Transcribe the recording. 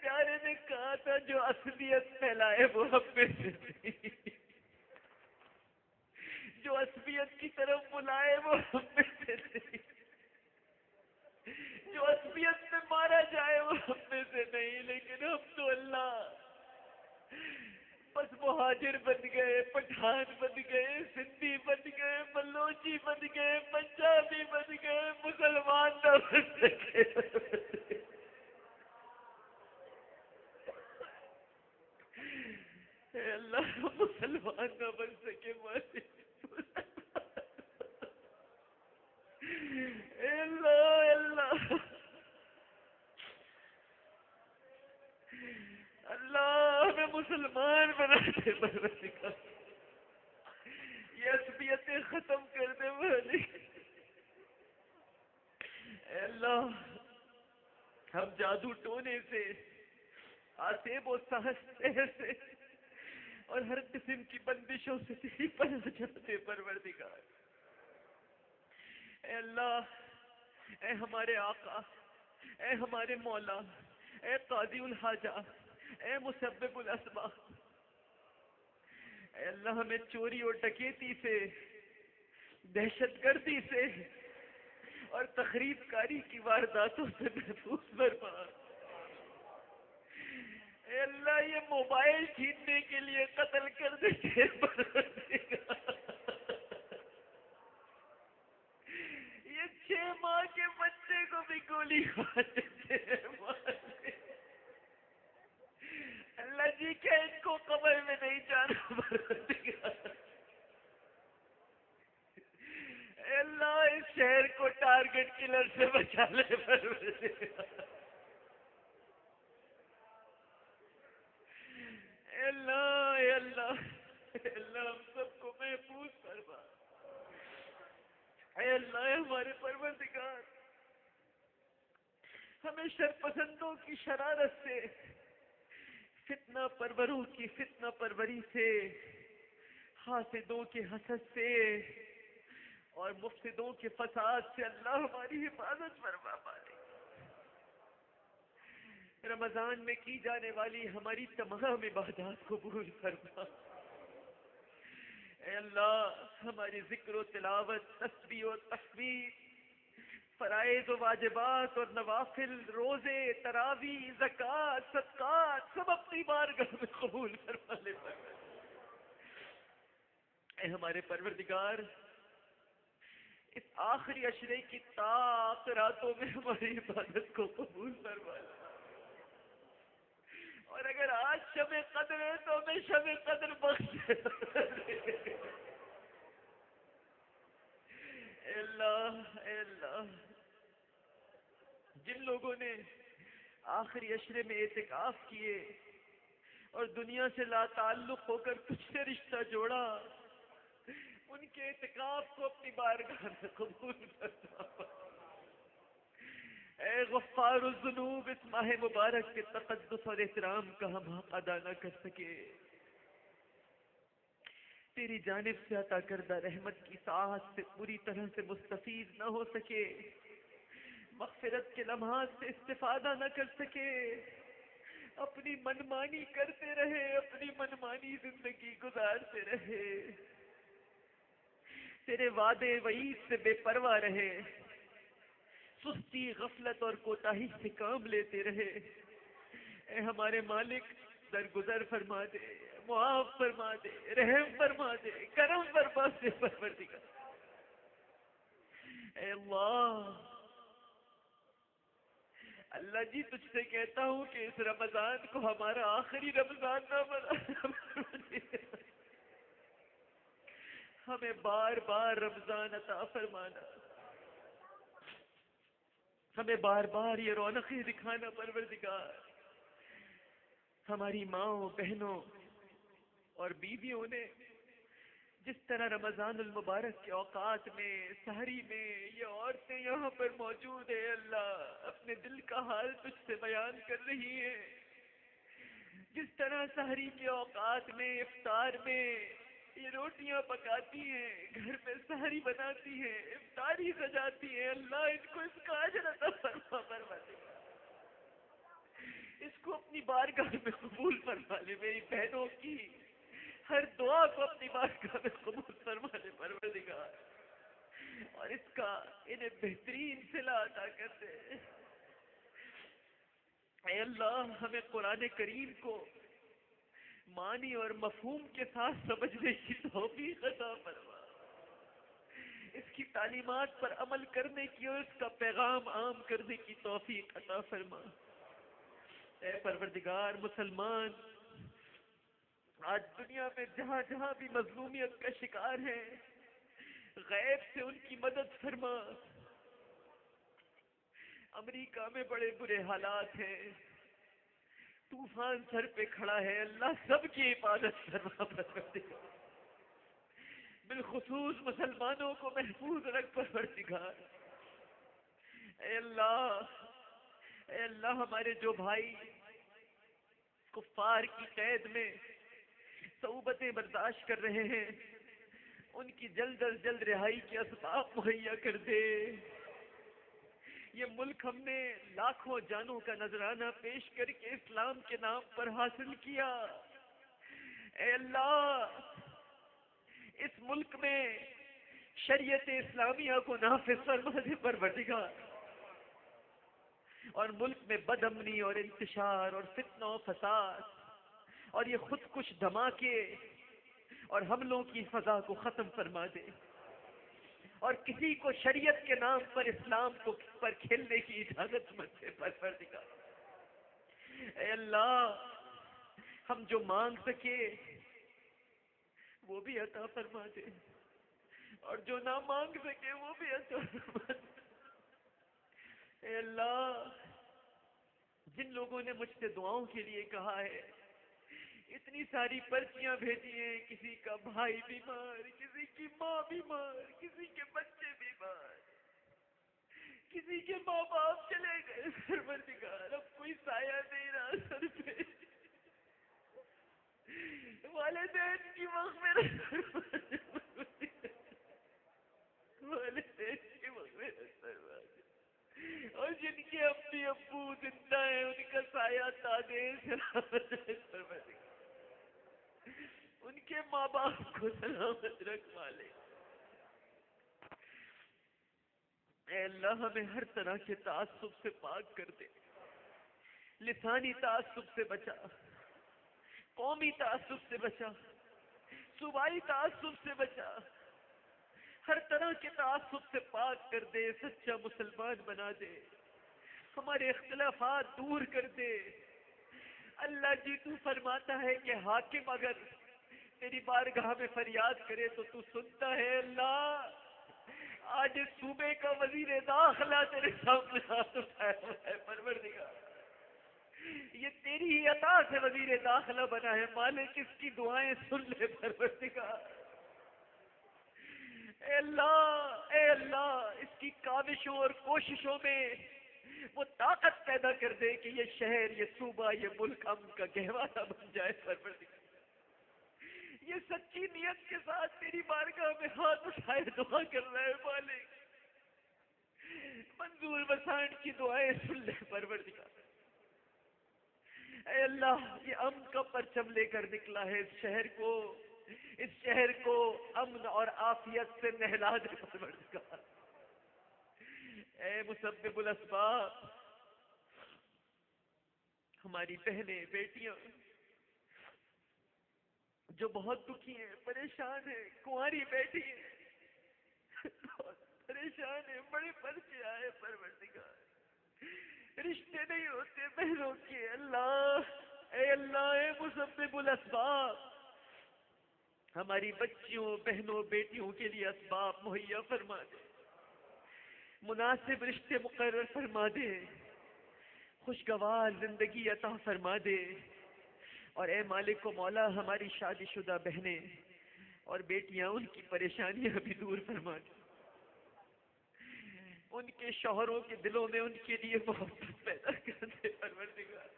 پیارے نے کہا تھا جو عصبیت پھیلائے وہ ہم میں سے نہیں، جو عصبیت کی طرف بلائے وہ ہم میں سے نہیں، جو عصبیت میں مارا جائے وہ ہم میں سے نہیں، لیکن ہم تو اللہ بس مہاجر بن گئے، پٹھان بن گئے، سندھی بن گئے، بلوچی بن گئے، پنجابی بن گئے، مسلمان نہ بن سکے۔ اے اللہ مسلمان نہ بن سکے مالک، اے اللہ اے اللہ اللہ ہمیں مسلمان بنا دے پروردگار، یہ عصبیتیں ختم کر دے مالک۔ اے اللہ ہم جادو ٹونے سے، آسیب و سحر سے اور ہر قسم کی بندشوں سے تیری پناہ چاہتے پروردگار۔ اے اللہ، اے ہمارے آقا، اے ہمارے مولا، اے قاضی الحاجہ، اے مسبب الاسباب، اے اللہ ہمیں چوری اور ڈکیتی سے، دہشت گردی سے اور تخریب کاری کی وارداتوں سے محفوظ فرما۔ اے اللہ یہ موبائل چھیننے کے لیے قتل کر دیتے پروردگار، یہ 6 ماہ کے بچے کو بھی گولی مار دیتے ہیں۔ اللہ جی کیا ان کو قبر میں نہیں جانا پروردگار؟ اے اللہ اس شہر کو ٹارگٹ کلر سے بچا لے پروردگار۔ اے اللہ اے اللہ اے اللہ ہم سب کو محفوظ فرما۔ اے اللہ ہمارے پروردگار ہمیں شرپسندوں کی شرارت سے، فتنہ پروروں کی فتنہ پروری سے، حاسدوں کے حسد سے اور مفسدوں کے فساد سے اللہ ہماری حفاظت فرما پائے۔ رمضان میں کی جانے والی ہماری تمام عبادات قبول فرما۔ اے اللہ ہماری ذکر و تلاوت، تسبیح و تحمید، فرائض و واجبات اور نوافل، روزے، تراویح، زکوٰۃ، صدقات سب اپنی بارگاہ میں قبول فرما لے۔ اے ہمارے پروردگار اس آخری عشرے کی طاق راتوں میں ہماری عبادت کو قبول فرما لے، اور اگر آج شب قدر ہے تو ہمیں شب قدر بخش دے۔ اے اللہ جن لوگوں نے آخری عشرے میں اعتکاف کیے اور دنیا سے لا تعلق ہو کر تجھ سے رشتہ جوڑا، ان کے اعتکاف کو اپنی بارگاہ میں قبول فرما۔ اے غفار الذنوب اس ماہ مبارک کے تقدس اور احترام کا ہم حق ادا نہ کر سکے، تیری جانب سے عطا کردہ رحمت کی ساعت سے پوری طرح سے مستفید نہ ہو سکے، مغفرت کے لمحات سے استفادہ نہ کر سکے، اپنی منمانی کرتے رہے، اپنی منمانی زندگی گزارتے رہے، تیرے وعدے وعید سے بے پرواہ رہے، سستی غفلت اور کوتاہی سے کام لیتے رہے۔ اے ہمارے مالک درگزر فرما دے، معاف فرما دے، رحم فرما دے، کرم فرما دے پروردگار۔ اے اللہ جی تجھ سے کہتا ہوں کہ اس رمضان کو ہمارا آخری رمضان نہ بنا، ہمیں بار بار رمضان عطا فرمانا، ہمیں بار بار یہ رونقیں دکھانا پروردگار۔ ہماری ماؤں، بہنوں اور بیویوں نے جس طرح رمضان المبارک کے اوقات میں، سحری میں یہ عورتیں یہاں پر موجود ہیں، اللہ اپنے دل کا حال تجھ سے بیان کر رہی ہیں، جس طرح سحری کے اوقات میں، افطار میں یہ روٹیاں پکاتی ہیں، گھر میں سحری بناتی ہیں، افطاری سجاتی ہیں، اللہ ان کو اس کا اجر عطا فرما۔ اس کو اپنی بارگاہ میں قبول فرما لے، میری بہنوں کی ہر دعا کو اپنی بارگاہ میں قبول فرما لے پروردگار، اور اس کا انہیں بہترین صلہ عطا کر دے۔ اے اللہ ہمیں قرآن کریم کو معنی اور مفہوم کے ساتھ سمجھنے کی توفیق عطا فرما، اس کی تعلیمات پر عمل کرنے کی اور اس کا پیغام عام کرنے کی توفیق عطا فرما۔ اے پروردگار، مسلمان آج دنیا میں جہاں جہاں بھی مظلومیت کا شکار ہیں، غیب سے ان کی مدد فرما۔ امریکہ میں بڑے برے حالات ہیں، طوفان سر پہ کھڑا ہے، اللہ سب کی حفاظت فرما پروردگار، بالخصوص مسلمانوں کو محفوظ رکھ پروردگار۔ اے اللہ، اے اللہ ہمارے جو بھائی کفار کی قید میں صعوبتیں برداشت کر رہے ہیں، ان کی جلد از جلد رہائی کے اسباب مہیا کر دے۔ یہ ملک ہم نے لاکھوں جانوں کا نذرانہ پیش کر کے اسلام کے نام پر حاصل کیا، اے اللہ اس ملک میں شریعت اسلامیہ کو نافذ فرما دے پروردگار، اور ملک میں بد امنی اور انتشار اور فتنہ و فساد اور یہ خود کش دھماکے اور حملوں کی فضا کو ختم فرما دے، اور کسی کو شریعت کے نام پر اسلام کو پر کھیلنے کی اجازت مت دے پروردگار۔ اے اللہ ہم جو مانگ سکے وہ بھی عطا فرما دے، اور جو نہ مانگ سکے وہ بھی عطا فرما دے۔ اے اللہ جن لوگوں نے مجھ سے دعاؤں کے لیے کہا ہے، اتنی ساری پرچیاں بھیجی ہیں، کسی کا بھائی بیمار، کسی کی ماں بیمار، کسی کے بچے بیمار، کسی کے ماں باپ چلے گئے پروردگار، اب کوئی سایہ نہیں رہا سر پہ، والدین کی مغفرت فرما دے، والدین کی مغفرت فرما دے، اور جن کے امی ابو زندہ ہیں ان کا سایہ تانے سلامت رکھ پروردگار، ان کے ماں باپ کو سلامت رکھ مالک۔ اے اللہ ہمیں ہر طرح کے تعصب سے پاک کر دے، لسانی تعصب سے بچا، قومی تعصب سے بچا، صوبائی تعصب سے بچا، ہر طرح کے تعصب سے پاک کر دے، سچا مسلمان بنا دے، ہمارے اختلافات دور کر دے۔ اللہ جی تو فرماتا ہے کہ حاکم اگر تیری بارگاہ میں فریاد کرے تو سنتا ہے۔ اللہ آج اس صوبے کا وزیر داخلہ تیرے سامنے ہاتھ اٹھایا ہوا ہے پروردگار، یہ تیری ہی عطا سے وزیر داخلہ بنا ہے، مالک اس کی دعائیں سن لے پروردگار۔ اے اللہ اس کی کاوشوں اور کوششوں میں وہ طاقت پیدا کر دے کہ یہ شہر، یہ صوبہ، یہ ملک امن کا گہوارہ بن جائے پروردگار۔ یہ سچی نیت کے ساتھ تیری بارگاہ میں ہاتھ اٹھائے دعا کر رہے ہیں مالک، منظور بسان کی دعائیں سن لے پروردگار۔ اے اللہ یہ امن کا پرچم لے کر نکلا ہے اس شہر کو امن اور عافیت سے نہلا دے پروردگار۔ اے مسبب الاسباب، ہماری بہنیں بیٹیاں جو بہت دکھی ہیں، پریشان ہیں، کنواری بیٹی ہیں بہت پریشان ہیں، بڑے پرچے آئے پروردگار، رشتے نہیں ہوتے بہنوں کے، اے اللہ اے مسبب الاسباب، ہماری بچیوں بہنوں بیٹیوں کے لیے اسباب مہیا فرما دے، مناسب رشتے مقرر فرما دے، خوشگوار زندگی عطا فرما دے، اور اے مالک و مولا ہماری شادی شدہ بہنیں اور بیٹیاں ان کی پریشانیاں بھی دور فرما دے، ان کے شوہروں کے دلوں میں ان کے لیے محبت پیدا کر دے پروردگار۔